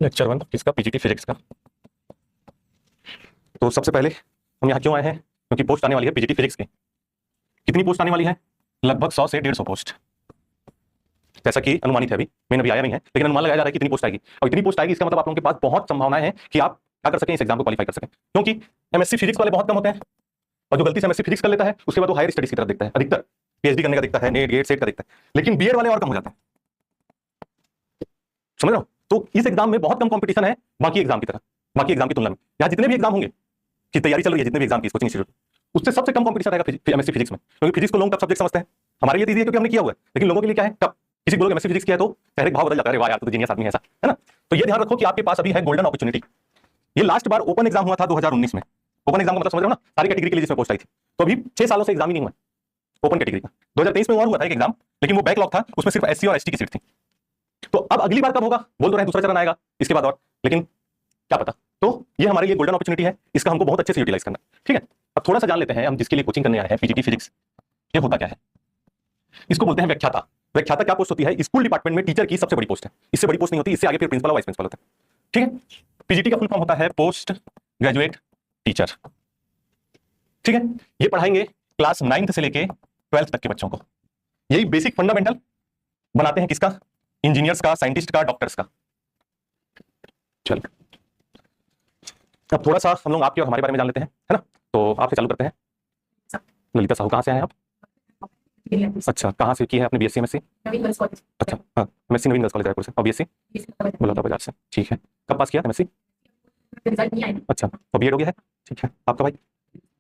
Lecture 1 किसका? PGT physics का। तो सबसे पहले हम यहाँ क्यों आए हैं? क्योंकि पोस्ट आने वाली है पीजीटी फिजिक्स की। कितनी पोस्ट आने वाली है? लगभग 100 से 150 पोस्ट, जैसा कि अनुमानित है। अभी मैंने अभी आया नहीं है, लेकिन अनुमान लगाया जा रहा है कि इतनी पोस्ट आएगी। और इतनी पोस्ट आएगी इसका मतलब आप लोगों के पास बहुत संभावनाएं हैं कि आप क्या कर सकें, इस एग्जाम को क्वालिफाई कर सकें। क्योंकि एमएससी फिजिक्स वाले बहुत कम होते हैं, और जो गलती से एमएससी फिजिक्स कर लेता है उसके बाद वो हायर स्टडीज की तरफ देखता है, अधिकतर पीएचडी करने का दिखता है, नेट गेट सेट का दिखता है। लेकिन बीएड वाले और कम हो जाते हैं, समझ रहे हो? तो इस एग्जाम में बहुत कम कंपटीशन है बाकी एग्जाम की तरह, बाकी एग्जाम की तुलना में। यहाँ जितने भी एग्जाम होंगे की तैयारी चल रही है, जितने भी एग्जाम की कोचिंग इंस्टीट्यूट, उससे सबसे कम कंपटीशन रहेगा एमएससी फिजिक्स में। क्योंकि फिजिक्स को लोग टफ सब्जेक्ट समझते हैं। हमारे लिए तो इजी है क्योंकि हमने किया हुआ है, लेकिन लोगों के लिए क्या है टफ। किसी को एमएससी फिजिक्स किया है तो चेहरे का भाव बदल जाता है, वाह यार तू तो जीनियस आदमी है, ऐसा है ना। तो ये ध्यान रखो कि आपके पास अभी है गोल्डन अपॉर्चुनिटी। ये लास्ट बार ओपन एग्जाम हुआ था 2019 में। ओपन एग्जाम का मतलब समझ रहे हो ना, सारी कैटेगरी के लिए जिसमें पोस्ट आई थी। तो अभी 6 सालों से एग्जाम ही नहीं हुआ ओपन कैटेगरी का। 2023 में और हुआ था एक एग्जाम, लेकिन वो बैकलॉग था, उसमें सिर्फ एससी और एसटी की सीट थी। तो अब अगली बार कब होगा बोल तो रहे, दूसरा चरण आएगा इसके बाद और, लेकिन क्या पता। तो ये हमारे लिए गोल्डन अपॉर्चुनिटी है, इसका हमको बहुत अच्छे से यूटिलाइज करना है। ठीक है, अब थोड़ा सा जान लेते हैं हम जिसके लिए कोचिंग करने आए हैं पीजीटी फिजिक्स, ये होता क्या है। इसको बोलते हैं व्याख्याता। व्याख्याता क्या पोस्ट होती है? स्कूल डिपार्टमेंट में टीचर की सबसे बड़ी पोस्ट है, इससे बड़ी पोस्ट नहीं होती। इससे आगे फिर प्रिंसिपल और वाइस प्रिंसिपल होता है। ठीक है, पीजीटी का फुल फॉर्म होता है पोस्ट ग्रेजुएट टीचर। ठीक है, ये पढ़ाएंगे क्लास 9th से लेके 12th तक के बच्चों को। यही बेसिक फंडामेंटल बनाते हैं किसका? इंजीनियर्स का, साइंटिस्ट का, डॉक्टर्स का। चलो अब थोड़ा सा हम लोग आपके और हमारे बारे में जान लेते हैं, है ना। तो आपसे चालू करते हैं। ललिता साहू, कहाँ से आए हैं आप? अच्छा, कहाँ से की है आपने बीएससी एमएससी? अच्छा, हाँ, एमएससी नवीन गर्ल्स कॉलेज रायपुर से। और बीएससी बलौदाबाजार से। ठीक है, कब पास किया एमएससी? अच्छा, और बीएड हो गया है? ठीक है, आपका भाई?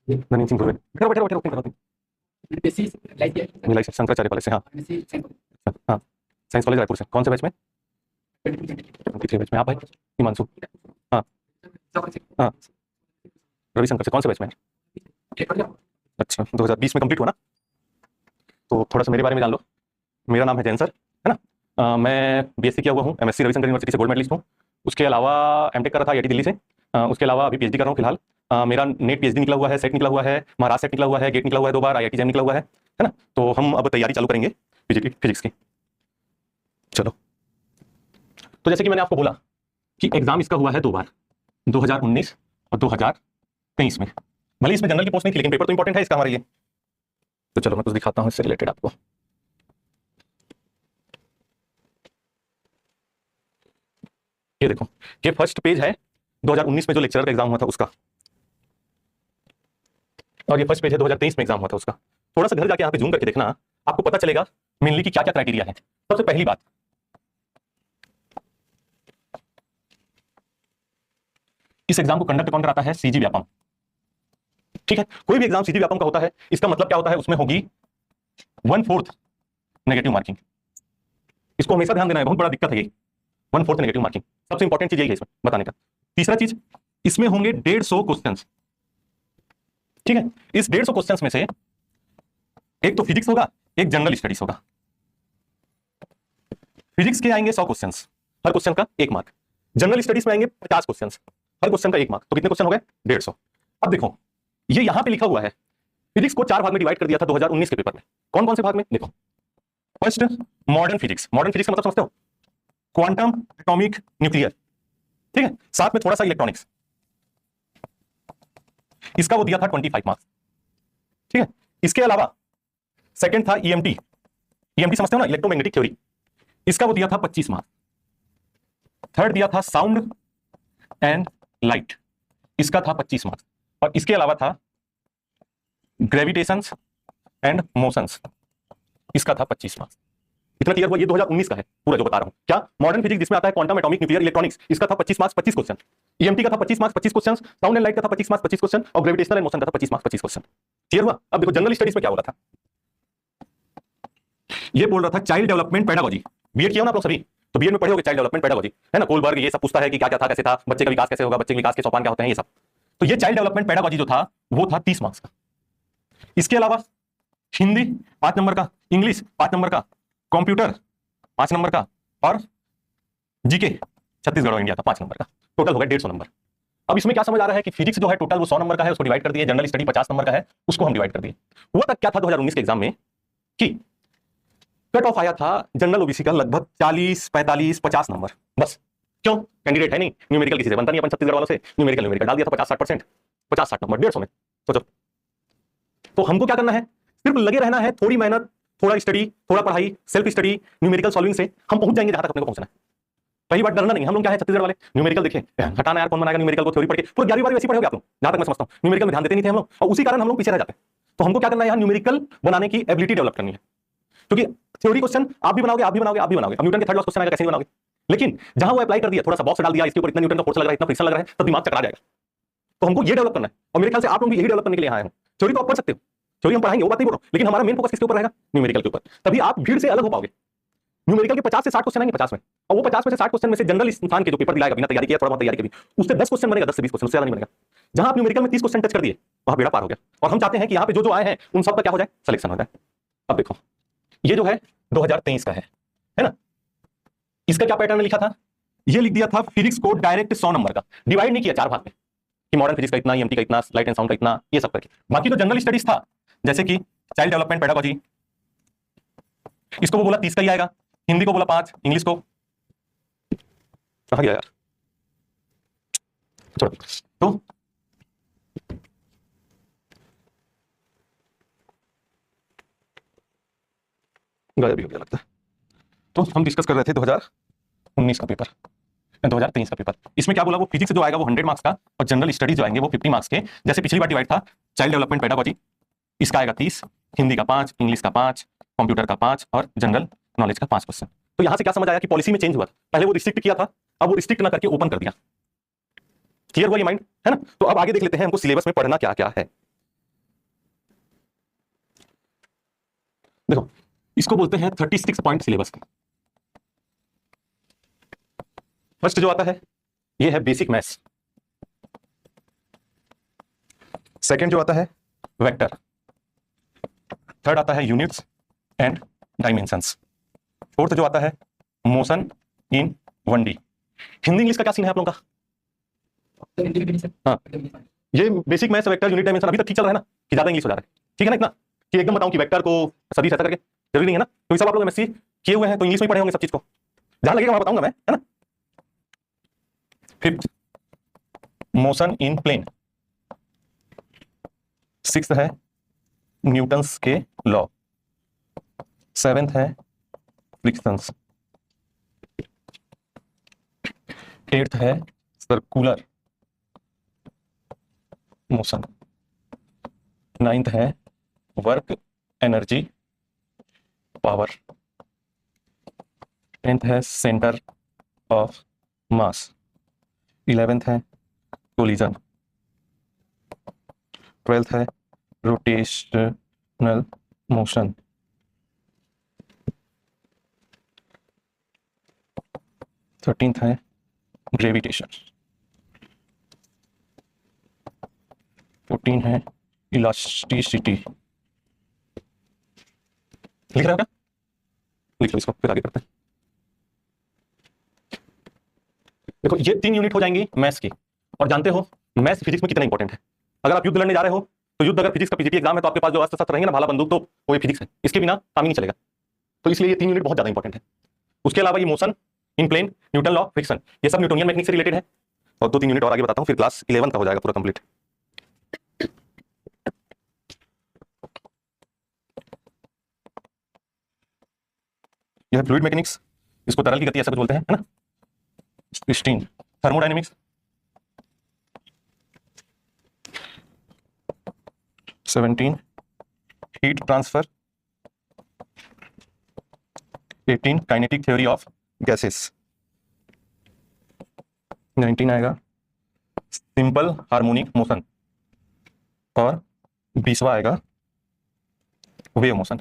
नवीन सिंह गुरवे। बैठो बैठो बैठो, बैठो मिलाई शंकराचार्य कॉलेज से। हाँ हाँ, साइंस कॉलेज रायपुर से। कौन से बैच में? 23 बैच में। आप भाई? हिमांशु। हाँ हाँ, रविशंकर से। कौन से बैच में? अच्छा, 2020 में कंप्लीट हुआ ना। तो थोड़ा सा मेरे बारे में जान लो। मेरा नाम है जैन सर, है ना। मैं बीएससी किया हुआ हूँ, एमएससी रविशंकर यूनिवर्सिटी से गोल्ड मेडलिस्ट हूँ। उसके अलावा एमटेक कर रहा था आईआईटी दिल्ली से। उसके अलावा अभी पीएचडी कर रहा हूँ फिलहाल। मेरा नेट पीएचडी निकला हुआ है, सेट निकला हुआ है, महाराष्ट्र सेट निकला हुआ है, गेट निकला हुआ है 2 बार, आईआईटी जैम निकला हुआ है ना। तो हम अब तैयारी चालू करेंगे पीजीटी फिजिक्स की। चलो, तो जैसे कि मैंने आपको बोला कि एग्जाम इसका हुआ है 2 बार, 2019 और 2023 में। भले इसमें जनरल की पोस्ट नहीं थी, लेकिन पेपर तो इंपॉर्टेंट है इसका हमारे लिए। तो चलो मैं कुछ दिखाता हूँ इससे रिलेटेड आपको। ये देखो, ये फर्स्ट पेज है 2019 में जो लेक्चरर का एग्जाम हुआ था उसका, और ये फर्स्ट पेज है 2023 में एग्जाम हुआ था उसका। थोड़ा सा घर जाके यहाँ पे जूम करके देखना, आपको पता चलेगा मेनली की क्या क्या क्राइटेरिया है। सबसे पहली बात, इस एग्जाम को कंडक्ट कौन कराता है? सीजी व्यापम। ठीक है, कोई भी एग्जाम सीजी व्यापम का होता है, इसका मतलब क्या होता है? उसमें होगी 1/4 नेगेटिव मार्किंग। इसको हमेशा ध्यान देना है, बहुत बड़ा दिक्कत है ये 1/4 नेगेटिव मार्किंग। सबसे इंपॉर्टेंट चीज यही है इसमें बताने का। तीसरा चीज, इसमें होंगे 150 क्वेश्चंस। ठीक है, इस 150 क्वेश्चंस में से एक तो फिजिक्स होगा, एक जनरल स्टडीज होगा। फिजिक्स के आएंगे 100 क्वेश्चंस, हर क्वेश्चन का 1 मार्क। जनरल स्टडीज में आएंगे 50 क्वेश्चंस, हर क्वेश्चन का 1 मार्क। तो कितने क्वेश्चन हो गए? 150। अब देखो, ये यहां पे लिखा हुआ है, फिजिक्स को 4 भाग में डिवाइड कर दिया था 2019 के पेपर में। कौन कौन से भाग में? देखो, first modern physics. Modern physics का मतलब समझते हो? Quantum, atomic, nuclear. ठीक है, साथ में थोड़ा सा इलेक्ट्रॉनिक्स। इसका वो दिया था 25 मार्क्स। ठीक है, इसके अलावा सेकंड था ईएमटी। ईएमटी समझते हो ना, इलेक्ट्रोमैग्नेटिक थ्योरी। इसका वो दिया था 25 मार्क्स। थर्ड दिया था साउंड एंड लाइट, इसका था 25 मार्क्स। और इसके अलावा था ग्रेविटेशंस एंड मोशंस, इसका था 25 मार्क्स। इतना क्लियर हुआ? ये 2019 का है पूरा जो बता रहा हूं। क्या? मॉडर्न फिजिक्स जिसमें आता है क्वांटम, एटॉमिक, न्यूक्लियर, इलेक्ट्रॉनिक्स, इसका था 25 मार्क्स, 25 क्वेश्चन। ईएमटी का था 25 marks, 25 question. Sound and light का था 25 मार्क्स, 25 क्वेश्चन। और ग्रेविटेशनल एंड मोशन का था 25 मार्क्स, 25 क्वेश्चन। क्लियर हुआ? अब देखो जनरल स्टडीज में क्या हो रहा था। ये बोल रहा था चाइल्ड डेवलपमेंट पेडागोजी। बीएड किया ना आप लोग सभी, तो बीएड में पढ़े होंगे चाइल्ड डेवलपमेंट पेडागोजी, है ना। कोलबर्ग ये सब पूछता है कि क्या क्या था, कैसे था, बच्चे का विकास कैसे होगा, बच्चे के विकास के सोपान क्या होते हैं, ये सब। तो ये चाइल्ड डेवलपमेंट पेडागोजी जो था वो था 30 मार्क्स का। इसके अलावा हिंदी 5 नंबर का, इंग्लिश 5 नंबर का, कंप्यूटर 5 नंबर का, और जीके छत्तीसगढ़ और इंडिया का 5 नंबर का। टोटल हो गया 150 नंबर। अब इसमें क्या समझ आ रहा है कि फिजिक्स जो है टोटल वो 100 नंबर का है, उसको डिवाइड कर दिए। जनरल स्टडी 50 नंबर का है, उसको हम डिवाइड कर दिए। हुआ तक क्या था 2019 के एग्जाम में कि कट ऑफ आया था जनरल ओबीसी का लगभग 40, 45, 50 नंबर बस। क्यों? कैंडिडेट है नहीं, न्यूमेरिकल किसी से बनता नहीं अपन छत्तीसगढ़ वालों से, न्यूमेरिकल न्यूमेरिकल डाल दिया था 50-60%, 50-60 नंबर 150 में। सोचो, तो हमको क्या करना है? सिर्फ लगे रहना है, थोड़ी मेहनत, थोड़ा स्टडी, थोड़ा पढ़ाई, सेल्फ स्टडी, न्यूमेरिकल सॉल्विंग से हम पहुंच जाएंगे जहां तक अपने को पहुंचना है। पहली बात, डरना नहीं। हम लोग क्या है छत्तीसगढ़ वाले, न्यूमेरिकल देखें हटाना यार, कौन बनाएगा न्यूमेरिकल को, थ्योरी पढ़ के पूरा 11वीं 12वीं वैसे पढ़ोगे आप लोग, जहां तक मैं समझता हूं। न्यूमेरिकल में ध्यान देते नहीं थे हम लोग, और उसी कारण हम लोग पीछे रह जाते हैं। तो हमको क्या करना है, यहाँ न्यूमेरिकल बनाने की एबिलिटी डेवलप करनी है, क्योंकि थ्योरी क्वेश्चन आप भी बनाओगे, आप भी बनाओगे, आप भी बनाओगे। अब न्यूटन के थर्ड लॉ क्वेश्चन आएगा, कैसे नहीं बनाओगे? लेकिन जहां वो अप्लाई कर दिया, थोड़ा सा बॉक्स डाल दिया, इसके ऊपर इतना न्यूटन का फोर्स लग रहा है, इतना फ्रिक्शन लग रहा है, तो दिमाग चकरा जाएगा। तो हमको ये डेवलप करना है, और मेरे ख्याल से आप लोग भी यही डेवलप करने के लिए आए हो। थ्योरी तो आप पढ़ सकते हो, थ्योरी हम पढ़ाएंगे, वो बात नहीं बोल रहा हूं, लेकिन हमारा मेन फोकस किसके ऊपर रहेगा? न्यूमेरिकल के ऊपर। तभी आप भीड़ से अलग हो पाओगे। न्यूमेरिकल के 50 से 60 क्वेश्चन आएंगे 50 में, और वो 50 में से 60 क्वेश्चन में से जनरल इंसान के जो पेपर दिलाएगा, बिना तैयारी किया, थोड़ा बहुत तैयारी के भी, उससे 10 क्वेश्चन बनेगा, 10 से 20 क्वेश्चन, उससे ज्यादा नहीं बनेगा। जहां आप न्यूमेरिकल में 30 क्वेश्चन टच कर दिए, वहां बेड़ा पार हो गया। और हम चाहते हैं कि यहाँ पे जो जो आए हैं उन सब का क्या हो जाए, सिलेक्शन हो जाए। अब देखो, ये जो है 2023 का है ना? इसका क्या पैटर्न में लिखा था? ये लिख दिया था फिजिक्स को डायरेक्ट 100 नंबर का, डिवाइड नहीं किया 4 भाग में कि मॉडर्न फिजिक्स का इतना, ईएमटी का इतना, लाइट एंड साउंड का इतना, ये सब करके। बाकी तो जनरल स्टडीज था, जैसे कि चाइल्ड डेवलपमेंट पेडागोजी, इसको वो बोला 30 का ही आएगा, हिंदी को बोला 5, इंग्लिश को कहा गया यार, छोड़ो। तो गायब भी हो गया लगता है। तो हम डिस्कस कर रहे थे 2019 का पेपर, 2023 का पेपर। इसमें क्या बोला, वो फिजिक्स जो आएगा वो 100 मार्क्स का, और जनरल स्टडीज जो आएंगे वो 50 मार्क्स के। जैसे पिछली बार डिवाइड था, चाइल्ड डेवलपमेंट पेडागोजी, इसका आएगा 30, हिंदी का 5, इंग्लिश का 5, कंप्यूटर का 5 और जनरल नॉलेज का 5 क्वेश्चन। तो यहां से क्या समझ आया कि पॉलिसी में चेंज हुआ था, पहले वो रिस्ट्रिक्ट किया था, अब वो रिस्ट्रिक्ट ना करके ओपन कर दिया। क्लियर हुआ ये माइंड, है ना? तो अब आगे देख लेते हैं हमको सिलेबस में पढ़ना क्या क्या है। देखो, इसको बोलते हैं 36 पॉइंट सिलेबस। फर्स्ट जो आता है ये है बेसिक मैथ्स, सेकंड जो आता है वेक्टर, थर्ड आता है यूनिट्स एंड डायमेंशंस, फोर्थ जो आता है motion in 1D। Hindi English का क्या सीन है आप लोगों का? हाँ, ये basic maths, vector, unit, dimension अभी तक ठीक चल रहा है ना, कि ज्यादा इंग्लिश हो जा रहा है? ठीक है ना? इतना कि एकदम बताऊं कि वेक्टर को सदिश ऐसा करके, जरूरी नहीं है ना, क्योंकि सब आप लोग एमएससी किए हुए हैं तो इंग्लिश में पढ़े होंगे सब चीज को, जहां लगेगा वहां बताऊंगा मैं, है ना? Fifth motion in plane, sixth है न्यूटन्स के लॉ, सेवेंथ है फ्रिक्शंस, एट्थ है सर्कुलर मोशन, नाइन्थ है वर्क एनर्जी पावर, टेंथ है सेंटर ऑफ मास, 11th है कोलिजन, 12th है रोटेशनल मोशन, 13th है ग्रेविटेशन, 14 है इलास्टिसिटी। लिख रहे हो क्या? लिख लो इसको, फिर आगे करते हैं। देखो, ये 3 यूनिट हो जाएंगी मैथ्स की, और जानते हो मैथ्स फिजिक्स में कितना इंपॉर्टेंट है। अगर आप युद्ध लड़ने जा रहे हो तो युद्ध, अगर फिजिक्स का पीजीटी एग्जाम है तो आपके पास जो अस्त्र शस्त्र रहेंगे ना, भाला बंदूक, तो वो ये फिजिक्स है, इसके बिना काम ही नहीं चलेगा। तो इसलिए ये 3 यूनिट बहुत ज्यादा इंपॉर्टेंट है। उसके अलावा ये motion in plane, Newton law, friction, ये सब न्यूटोनियन मैकेनिक्स से रिलेटेड है। और 2-3 यूनिट और आगे बताता हूँ, फिर क्लास 11 का हो जाएगा पूरा कंप्लीट। यह है फ्लूइड मैकेनिक्स, इसको तरल की गति ऐसा कुछ बोलते हैं, है ना? 16 thermodynamics, 17 heat transfer, 18 kinetic theory of gases, 19 आएगा सिंपल हार्मोनिक मोशन, और 20वां आएगा वेव मोशन।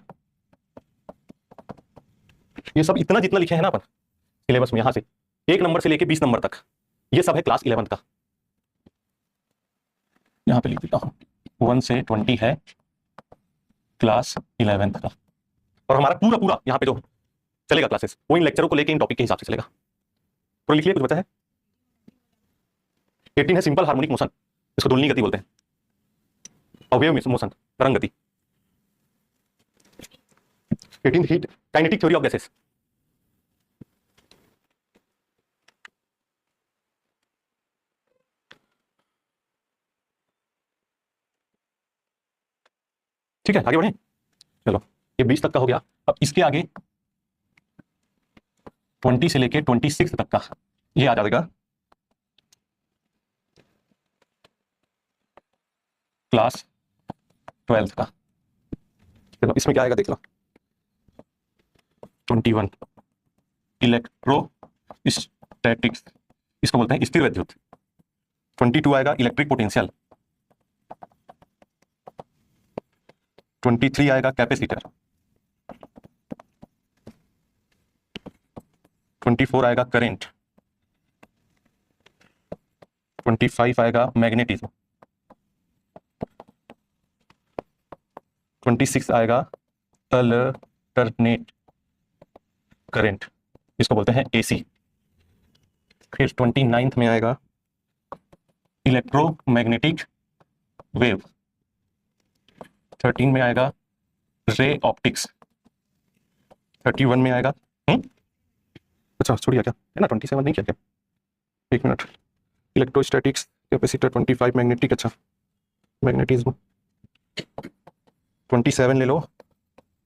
ये सब इतना जितना लिखे हैं ना अपन सिलेबस में, यहां से 1 नंबर से लेके 20 नंबर तक, ये सब है क्लास 11 का। यहां पे लिख देता हूं 1 से 20 है क्लास 11 का, और हमारा पूरा पूरा यहाँ पे जो चलेगा क्लासेस, वो इन लेक्चरों को लेके इन टॉपिक के हिसाब से चलेगा। तो लिख लिया, कुछ बचा है? 18 है सिंपल हार्मोनिक मोशन, इसको दोलनी गति बोलते हैं, और वेव मोशन तरंग गति। 18 heat kinetic theory of gases, ठीक है, आगे बढ़े। चलो ये 20 तक का हो गया। अब इसके आगे 20 से लेके 26 तक का ये आ जाएगा क्लास 12 का। चलो इसमें क्या आएगा देख लो। 21 इलेक्ट्रोस्टैटिक्स, इसको बोलते हैं स्थिर विद्युत। 22 आएगा इलेक्ट्रिक पोटेंशियल। 23 आएगा कैपेसिटर। 24 आएगा करंट। 25 आएगा मैग्नेटिज्म। 26 आएगा अल्टरनेट करंट, इसको बोलते हैं एसी। फिर 29 में आएगा इलेक्ट्रोमैग्नेटिक वेव। 13 में आएगा रे ऑप्टिक्स। 31 में आएगा अच्छा छोड़िए क्या है ना, 27 नहीं किया क्या, एक मिनट। इलेक्ट्रोस्टैटिक्स, कैपेसिटर, 25 मैग्नेटिक, अच्छा मैग्नेटिज्म। 27 ले लो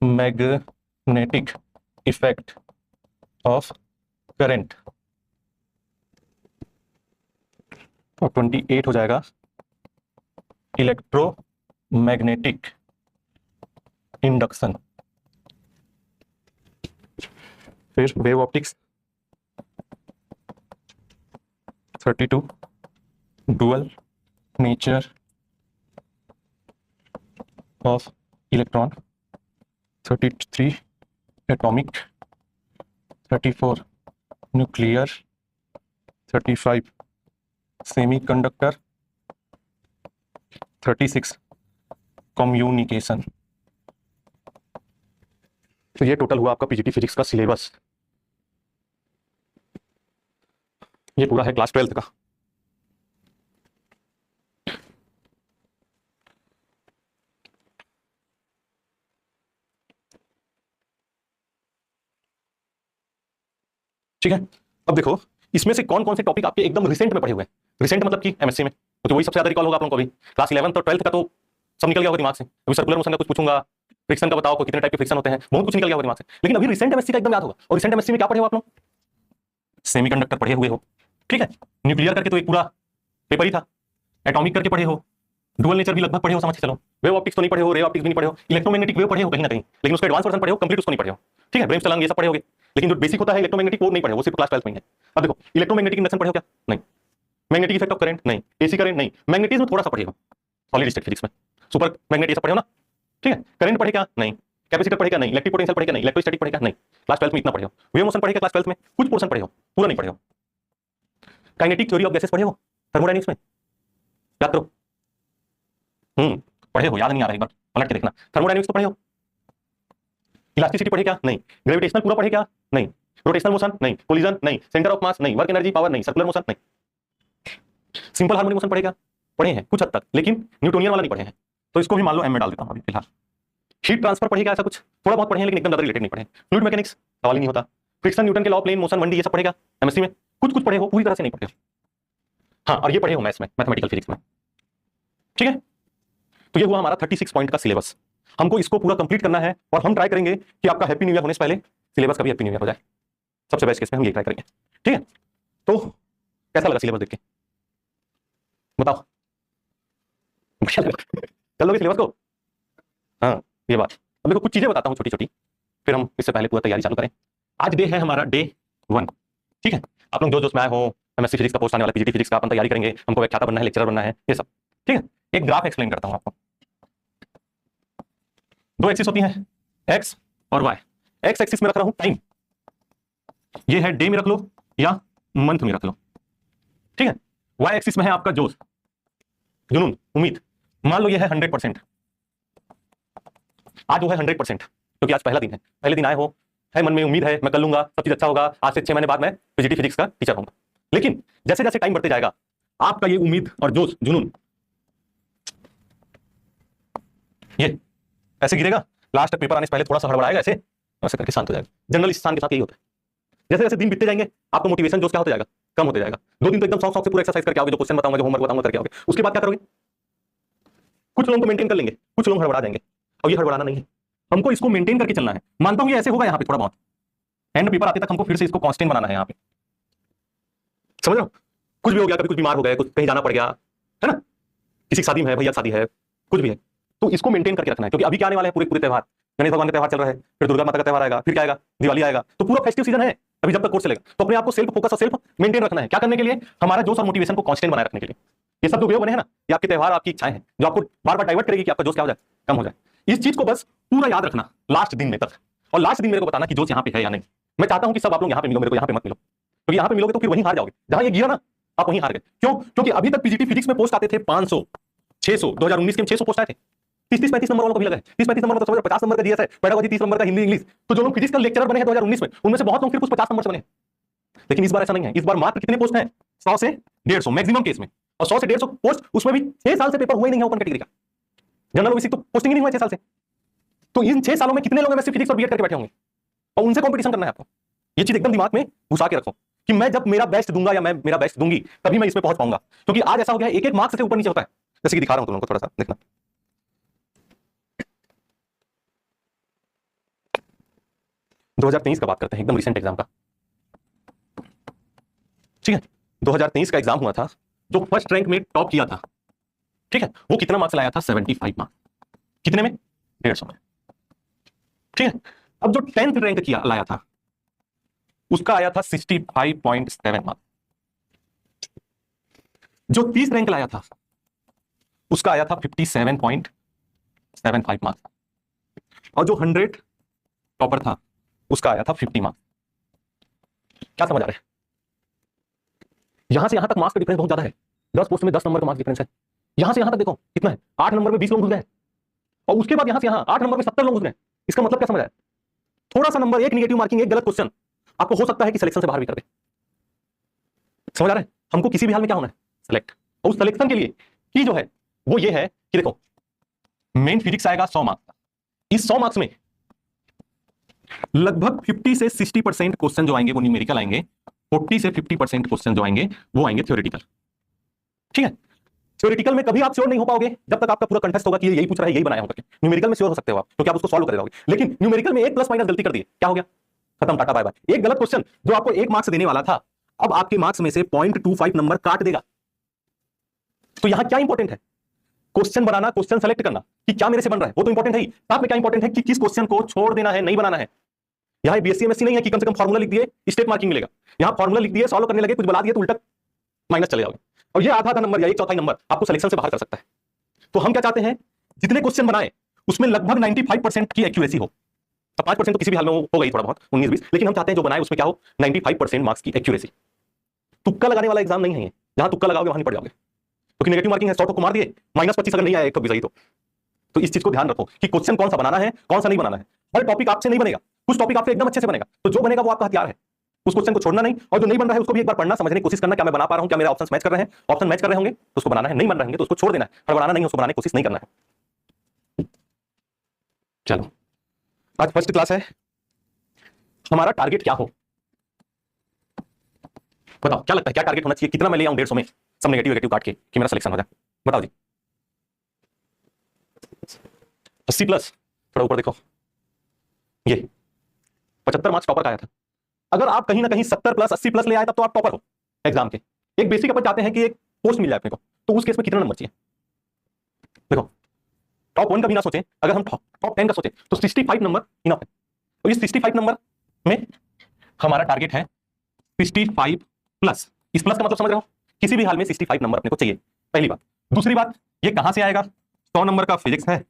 मैग्नेटिक इफेक्ट ऑफ करंट। और 28 हो जाएगा इलेक्ट्रोमैग्नेटिक इंडक्शन। फिर wave optics. 32 dual nature of electron. 33 atomic. 34 nuclear. 35 semiconductor. 36 communication. तो ये टोटल हुआ आपका पीजीटी फिजिक्स का सिलेबस। ये पूरा है क्लास 12 का। ठीक है, अब देखो इसमें से कौन कौन से टॉपिक आपके एकदम रिसेंट में पढ़े हुए हैं। रिसेंट मतलब कि एमएससी में तो वही सबसे ज्यादा रिकॉल होगा आप लोगों को। अभी क्लास 11 और 12 का तो सब निकल गया होगा दिमाग से। अभी सर्कुलर मोशन का कुछ पूछूंगा, फ्रिक्शन का बताओ कितने टाइप के फ्रिक्शन होते हैं, बहुत कुछ निकल गया होगा दिमाग से। लेकिन अभी रिसेंट एमएससी का एकदम याद होगा। और रिसेंट एमएससी में क्या पढ़े हो आप लोग? सेमीकंडक्टर पढ़े हुए हो, ठीक है। न्यूक्लियर करके तो एक पूरा पेपर ही था। एटॉमिक करके पढ़े हो, डुअल नेचर भी लगभग पढ़े हो, समझ के चलो। वेव ऑप्टिक्स तो नहीं पढ़े हो, रे ऑप्टिक्स भी नहीं पढ़े हो, इलेक्ट्रोमैग्नेटिक वेव पढ़े हो कहीं ना कहीं, लेकिन उसका एडवांस वर्जन पढ़े हो, कंप्लीट उसको नहीं पढ़े हो, ठीक है। ब्रेमस्टर्म ये सब पढ़े होगे, लेकिन जो बेसिक होता है इलेक्ट्रोमैग्नेटिक वो नहीं पढ़े हो, वो सिर्फ क्लास 12 में है। अब देखो इलेक्ट्रोमैग्नेटिक इंडक्शन पढ़े हो क्या? नहीं। मैग्नेटिक इफेक्ट ऑफ करंट नहीं। एसी करंट नहीं। मैग्नेटिज्म थोड़ा सा पढ़े हो सॉलिड स्टेट फिजिक्स में, सुपर मैग्नेट ये सब पढ़े हो ना, ठीक है। करंट पढ़े क्या? नहीं। कैपेसिटर पढ़े क्या? नहीं। इलेक्ट्रिक पोटेंशियल पढ़े क्या? नहीं। इलेक्ट्रोस्टैटिक पढ़े क्या? नहीं। क्लास 12 में इतना पढ़े हो। वेव मोशन पढ़े क्या? क्लास 12 में कुछ पोर्शन पढ़े हो, पूरा नहीं पढ़े हो। काइनेटिक थ्योरी ऑफ गैसेस पढ़े हो थर्मोडायनेमिक्स में, याद करो। पढ़े हो, याद नहीं आ रहा, एक बार पलट के देखना। थर्मोडायनेमिक्स तो पढ़े हो। इलास्टिसिटी पढ़े क्या? नहीं। ग्रेविटेशनल पूरा पढ़े क्या? नहीं। रोटेशनल मोशन नहीं। कोलिजन नहीं। सेंटर ऑफ मास नहीं। वर्क एनर्जी पावर नहीं। सर्कुलर मोशन नहीं। सिंपल हार्मोनिक मोशन पढ़े क्या? पढ़े हैं कुछ हद तक, लेकिन न्यूटोनियन वाला नहीं पढ़े हैं, तो इसको भी मान लो एम में डाल देता हूं अभी फिलहाल। हीट ट्रांसफर पढ़े क्या? ऐसा कुछ थोड़ा बहुत पढ़े हैं, लेकिन एकदम ज्यादा रिलेटेड नहीं पढ़े। फ्लूइड मैकेनिक्स सवाल ही नहीं होता। फ्रिक्शन, न्यूटन के लॉ, प्लेन मोशन, 1D ये सब पढ़ेगा एमएससी में। कुछ कुछ पढ़े हो, पूरी तरह से नहीं पढ़े हो। हाँ, और ये पढ़े हो मैथ्स में, मैथमेटिकल फिजिक्स में, ठीक है। तो ये हुआ हमारा 36 पॉइंट का सिलेबस। हमको इसको पूरा कंप्लीट करना है और हम ट्राई करेंगे कि आपका हैप्पी न्यू ईयर होने से पहले सिलेबस का भी हैप्पी न्यू ईयर हो जाए। सबसे बेस्ट केस में हम ये ट्राई करेंगे, ठीक है। तो कैसा लगा सिलेबस देख के बताओ? कर लोगे सिलेबस को? हाँ, ये बात। अब देखो कुछ चीजें बताता हूँ छोटी छोटी, फिर हम इससे पहले पूरा तैयारी चालू करें। आज डे है हमारा डे 1, ठीक है। आप लोग जो जो में आए हो, एमएससी फिजिक्स का पोस्ट आने वाला, पीजीटी फिजिक्स का अपन तैयारी करेंगे, हमको व्याख्याता बनना है, लेक्चरर बनना है, ये सब, ठीक है। एक ग्राफ एक्सप्लेन करता हूँ आपको। दो एक्सिस होती हैं, एक्स और वाई। एक्स एक्सिस में रख रहा हूं टाइम, ये है डे में रख लो या मंथ में रख लो, ठीक है। वाई एक्सिस में है आपका जोश, जुनून, उम्मीद। मान लो ये है 100%। आज वो है 100%, क्योंकि आज पहला दिन है। पहले दिन आए हो, है मन में उम्मीद है मैं कर लूंगा, सब चीज अच्छा होगा, आज से 6 महीने बाद मैं पीजीटी फिजिक्स का टीचर होऊंगा। लेकिन जैसे जैसे टाइम बढ़ते जाएगा, आपका ये उम्मीद और जोश, जुनून ये ऐसे गिरेगा। लास्ट तक पेपर आने से पहले थोड़ा सा हड़बड़ाएगा, ऐसे ऐसे करके शांत हो जाएगा। जनरल इंसान के साथ यही होता है। जैसे जैसे दिन बीतते जाएंगे, आपको मोटिवेशन जोश क्या होता जाएगा? कम होते जाएगा। 2 दिन तो एकदम शौक से पूरा एक्सरसाइज करके आओगे, जो क्वेश्चन बताऊंगा, जो होमवर्क बताऊंगा करके आओगे। उसके बाद क्या करोगे? कुछ लोग तो मेंटेन कर लेंगे, कुछ लोग हड़बड़ा जाएंगे। और ये हड़बड़ाना नहीं है, हमको इसको मेंटेन करके चलना है। मानता हूं ये ऐसे होगा यहाँ पे थोड़ा बहुत, एंड पेपर आते तक हमको फिर से इसको कांस्टेंट बनाना है यहाँ पे, समझ रहे हो? कुछ भी हो गया, कभी कुछ बीमार हो गया, कुछ कहीं जाना पड़ गया, है ना, किसी की शादी में है, भैया शादी है, कुछ भी है, तो इसको मेंटेन करके रखना है। क्योंकि अभी क्या आने वाले हैं पूरे पूरे त्योहार, गणेश भगवान का त्योहार चल रहा है, फिर दुर्गा माता का त्योहार आएगा, फिर क्या आएगा, दिवाली आएगा, तो पूरा फेस्टिव सीजन है अभी जब तक कोर्स चलेगा। तो अपने आप को सेल्फ फोकस और सेल्फ मेंटेन रखना है। क्या करने के लिए? हमारा जोश और मोटिवेशन को कांस्टेंट बनाए रखने के लिए। ये सब जो वीडियो बने हैं ना, ये आपके त्योहार, आपकी इच्छाएं हैं जो आपको बार बार डाइवर्ट करेगी कि आपका जोश क्या हो जाए, कम हो जाए। इस चीज को बस पूरा याद रखना लास्ट दिन में तक, और लास्ट दिन मेरे को बताना कि जोश यहाँ पे है या नहीं। मैं चाहता हूं कि सब आप लोग यहाँ पे मिलो, मेरे को यहाँ पे मत मिलो, क्योंकि यहाँ पे मिलोगे तो फिर वहीं हार जाओगे। जहां ये गिरा ना, आप वहीं हार गए। क्यों? क्योंकि अभी तक पीजीटी फिजिक्स में पोस्ट आते थे 500, 600, 2019 के 600 पोस्ट आए थे। 30-35 नंबर वालों को भी लगा है। 30-35 नंबर मतलब समझो 50 नंबर का जीएस है, पेडागोजी 30 नंबर का हिंदी इंग्लिश। तो जो लोग फिजिक्स का लेक्चरर बने हैं 2019 में, उनमें से बहुत लोग फिर कुछ 50 नंबर से बने। लेकिन इस बार ऐसा नहीं है। इस बार मात्र कितने पोस्ट हैं? 100 से 150 मैक्सिमम केस में, और 100 से 150 पोस्ट, उसमें भी 6 साल से पेपर हुआ ही नहीं है ओपन कैटेगरी का। जनरल ओबीसी तो पोस्टिंग ही नहीं हुआ 6 साल से। तो इन 6 सालों में कितने लोग एमएससी फिजिक्स और बीएड करके बैठे होंगे, और उनसे कंपटीशन करना है आपको। ये चीज एकदम दिमाग में घुसा के रखो कि मैं जब मेरा बेस्ट दूंगा या मैं मेरा बेस्ट दूंगी तभी मैं इसमें पहुंच पाऊंगा। क्योंकि आज ऐसा हो गया है, एक एक मार्क्स से ऊपर नीचे होता है। जैसे कि दिखा रहा हूं तुम लोगों को, थोड़ा सा देखना। 2023 का बात करते हैं, एकदम रिसेंट एग्जाम का, ठीक है। 2023 का एग्जाम हुआ था, जो फर्स्ट रैंक में टॉप किया था, ठीक है, वो कितना मार्क्स लाया था? 75 मार्क्स। कितने में? 150 में, ठीक है। अब जो 10th रैंक किया लाया था, उसका आया था 65.7 मार्क्स। जो 30 रैंक लाया था, उसका आया था 57.75 मार्क्स। और जो 100 टॉपर था, उसका आया था 50 मार्क्स। क्या समझ आ रहा है? यहां से यहां तक मार्क्स का डिफरेंस बहुत ज्यादा है। 10 पोस्ट में 10 नंबर का मार्क्स डिफरेंस है। यहां से यहां तक देखो कितना है, 8 नंबर में 20 लोग घुस गए, और उसके बाद यहां से यहां 8 नंबर में 70 लोग घुस गए। इसका मतलब क्या समझ आया? थोड़ा सा नंबर, एक निगेटिव मार्किंग, एक गलत क्वेश्चन आपको हो सकता है कि सिलेक्शन से बाहर भी कर दे। समझ आ रहा है? हमको किसी भी हाल में क्या होना है? सिलेक्ट। और उस सिलेक्शन के लिए की जो है वो ये है कि देखो, मेन फिजिक्स आएगा 100 मार्क्स का। इस 100 मार्क्स में लगभग 50 से 60% क्वेश्चन जो आएंगे वो न्यूमेरिकल आएंगे, 40 से 50% क्वेश्चन जो आएंगे वो आएंगे थ्योरेटिकल, ठीक है। थ्योरेटिकल में कभी आप श्योर नहीं हो पाओगे जब तक आपका पूरा कंटेस्ट होगा कि यही पूछ रहा है, यही बनाया होगा। न्यूमेरिकल में श्योर हो सकते हो आप, क्योंकि आप उसको सॉल्व कर दोगे। लेकिन न्यूमेरिकल में एक प्लस माइनस गलती कर दी, क्या हो गया? खत्म, टाटा बाय बाय। एक गलत क्वेश्चन जो आपको 1 मार्क्स देने वाला था, अब आपके मार्क्स में से 0.25 नंबर काट देगा। तो यहां क्या इंपॉर्टेंट है? क्वेश्चन बनाना, क्वेश्चन सेलेक्ट करना कि क्या मेरे से बन रहा है, वो तो इंपॉर्टेंट है ही। साथ में क्या इंपॉर्टेंट है कि किस क्वेश्चन को छोड़ देना है, नहीं बनाना है। यहां बीएससी एमएससी नहीं है कि कम से कम फार्मूला लिख दिए स्टेप मार्किंग मिलेगा। यहां फार्मूला लिख दिए, सॉल्व करने लगे, कुछ बता दिए तो उल्टा माइनस चले जाओगे, और ये आधा नंबर या 1/4 नंबर आपको सिलेक्शन से बाहर कर सकता है। तो हम क्या चाहते हैं? जितने क्वेश्चन बनाए उसमें लगभग 95% की एक्यूरेसी हो। अब 5% तो किसी भी हाल में हो गई, थोड़ा बहुत 19-20, लेकिन हम चाहते हैं जो बनाए उसमें क्या हो, 95% मार्क्स की एक्यूरेसी। तुक्का लगाने वाला एग्जाम नहीं है ये, जहां तुक्का लगाओगे वहां नहीं पड़ जाओगे। क्योंकि नेगेटिव मार्किंग है, 100 को मार दिए, -25 अगर नहीं आया एक तो भी सही। तो इस चीज को ध्यान रखो कि क्वेश्चन कौन सा बनाना है, कौन सा नहीं बनाना है। हर टॉपिक आपसे नहीं बनेगा, कुछ टॉपिक आपसे एकदम अच्छे से बनेगा, तो जो बनेगा वो आपका हथियार है। उस क्वेश्चन को छोड़ना नहीं, और जो नहीं बन रहा है उसको भी एक बार पढ़ना, समझने की कोशिश करना, क्या मैं बना पा रहा हूं, क्या मेरे ऑप्शंस मैच कर रहे हैं। ऑप्शन मैच कर रहे होंगे तो उसको बनाना है, नहीं बन रहे होंगे तो उसको छोड़ देना है, हड़बड़ाना नहीं, उसको बनाने की कोशिश नहीं करना है। चलो, आज फर्स्ट क्लास है, हमारा टारगेट क्या हो बताओ? क्या लगता है क्या टारगेट होना चाहिए? कितना मैं ले आऊं 150 में, सब नेगेटिव नेगेटिव काट के, कि मेरा सिलेक्शन हो जाए? बताओ जी। 80 प्लस, थोड़ा ऊपर देखो, ये 75 मार्क्स टॉपर का आया था। अगर आप कहीं ना कहीं 70 प्लस 80 प्लस ले आए तब तो आप टॉपर हो एग्जाम के। एक बेसिक अपन चाहते हैं कि एक पोस्ट मिल जाए अपने को, तो उस केस में कितना नंबर चाहिए? देखो, टॉप 1 का भी ना सोचें, अगर हम टॉप 10 का सोचें तो 65 नंबर इनफ है। तो इस 65 नंबर में हमारा टारगेट है 65 प्लस। इस प्लस का मतलब समझ रहे हो? किसी भी हाल में 65 नंबर अपने को चाहिए, पहली बात। दूसरी बात, ये कहां से आएगा? 100 नंबर का फिजिक्स है,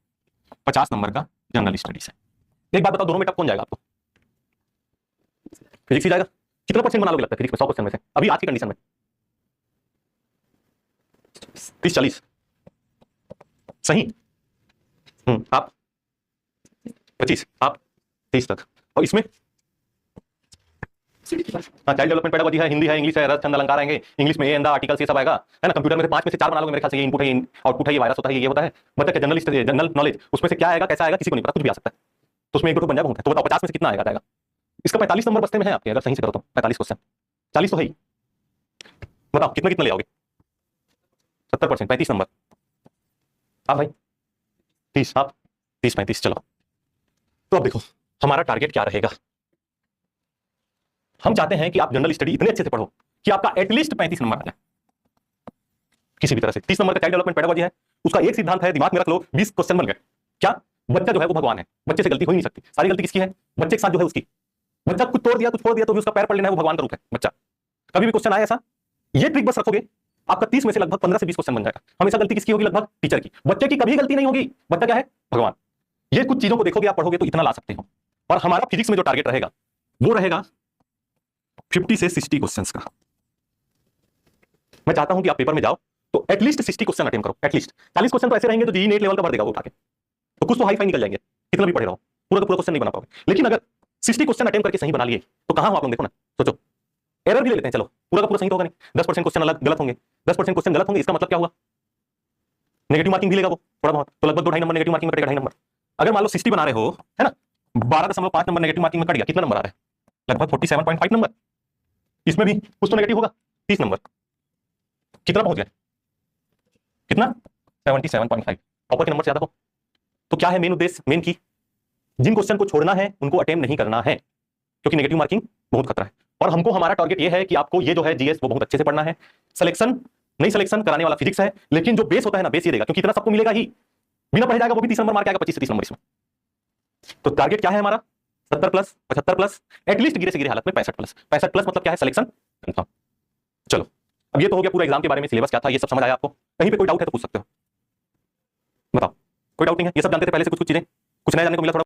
50 नंबर का जनरल स्टडीज है। एक बात बताओ, दोनों में टफ कौन जाएगा आपको? फिजिक्स ही जाएगा। कितना परसेंट बना लोगे लगता है फिजिक्स में 100 क्वेश्चन में से अभी आज की कंडीशन में? 30-40 सही। आप 25, आप 30 तक। और इसमें हाँ, चाइल्ड डेवलपमेंट पेडागोजी है, हिंदी है, इंग्लिश है, रस छंद अलंकार आएंगे। इंग्लिश में ए एंड द आर्टिकल्स ये सब आएगा, है ना। कंप्यूटर में से 5 में से 4 बना लोगे मेरे ख्याल से। ये इनपुट है, आउटपुट है, ये वायरस होता है, ये होता है। मतलब जनरल नॉलेज, उसमें से क्या आएगा, कैसा आएगा, किसी को नहीं पता, कुछ भी आ सकता है। तो उसमें एक दो बन जाएगा। तो बताओ 50 में से कितना आएगा? इसका 45 नंबर बस्ते में है आपके, अगर सही से करो तो 45 क्वेश्चन, 40 तो है ही। बताओ कितना कितना ले आओगे? 70%, 35 नंबर। आप भाई 30, आप 30-35, चलो। तो अब देखो हमारा टारगेट क्या रहेगा। हम चाहते हैं कि आप जनरल स्टडी इतने अच्छे से पढ़ो कि आपका एटलीस्ट 35 नंबर आ जाए किसी भी तरह से। 30 नंबर का चाइल्ड डेवलपमेंट पेडागोजी है, उसका एक सिद्धांत है, दिमाग में रख लो, 20 क्वेश्चन बन गए। क्या? बच्चा जो है वो भगवान है, बच्चे से गलती हो ही नहीं सकती। सारी गलती किसकी है? बच्चे के साथ जो है उसकी। बच्चा कुछ तोड़ दिया, कुछ फोड़ दिया तो भी उसका पैर पड़ लेना है, वो भगवान का रूप है बच्चा। कभी भी क्वेश्चन आए ऐसा, ये ट्रिक बस रखोगे, आपका 30 में से लगभग 15 से 20 क्वेश्चन बन जाएगा। हमेशा गलती किसकी होगी? लगभग टीचर की। बच्चे की कभी गलती नहीं होगी। बच्चा क्या है? भगवान। ये कुछ चीजों को देखोगे, आप पढ़ोगे तो इतना ला सकते हो। और हमारा फिजिक्स में जो टारगेट रहेगा वो रहेगा 50 से 60 क्वेश्चंस का। मैं चाहता हूं कि आप पेपर में जाओ तो एटलीस्ट 60 क्वेश्चन अटेम्प्ट करो। एटलीस्ट 40 क्वेश्चन तो ऐसे रहेंगे तो जी नेट लेवल का भर देगा वो उठा के, तो कुछ तो हाई फाई निकल जाएंगे, कितना भी पढ़े रहो, पूरा का पूरा क्वेश्चन नहीं बना पाओगे। लेकिन अगर 60 क्वेश्चन अटेम्प्ट करके सही बना लिए तो कहां हो आप लोग? देखो ना, सोचो। एरर भी ले लेते हैं, चलो पूरा का पूरा सही तो होगा नहीं, 10% क्वेश्चन अलग गलत होंगे। 10% क्वेश्चन गलत होंगे, इसका मतलब क्या हुआ? नेगेटिव मार्किंग भी लेगा वो थोड़ा बहुत, तो लगभग 2-2.5 नंबर नेगेटिव मार्किंग में कटेगा। 2.5 नंबर। अगर मान लो 60 बना रहे हो, है ना, 12.5 नंबर नेगेटिव मार्किंग में कट गया, कितना नंबर आ रहा है? लगभग 47.5 नंबर। इसमें भी कुछ तो नेगेटिव होगा, 30 नंबर। कितना पहुंच गया? कितना? 77.5। टॉपर के नंबर से ज्यादा हो तो क्या है मेन उद्देश्य, मेन की? जिन क्वेश्चन को छोड़ना है उनको अटेम्प्ट नहीं करना है, क्योंकि नेगेटिव मार्किंग बहुत खतरा है। और हमको हमारा टारगेट ये है कि आपको ये जो है जीएस वो बहुत अच्छे से पढ़ना है। सिलेक्शन नहीं, सिलेक्शन कराने वाला फिजिक्स है, लेकिन जो बेस होता है ना, बेस ये देगा, क्योंकि इतना सबको मिलेगा ही, बिना पढ़े जाएगा वो भी 30 नंबर मार के आएगा, 25 से 30 नंबर इसमें। तो टारगेट क्या है हमारा? 70 प्लस, 75 प्लस, एटलीस्ट गिरे से गिरे हालत में 65 प्लस। 65 प्लस मतलब क्या है? Selection confirm. चलो, अब ये तो हो गया पूरा एग्जाम के बारे में, सिलेबस क्या था ये सब समझ आया आपको। कहीं पे कोई डाउट है तो पूछ सकते हो, बताओ। कोई डाउट नहीं है? ये सब जानते थे पहले से, कुछ कुछ चीजें, कुछ नया जानने को मिला थोड़ा।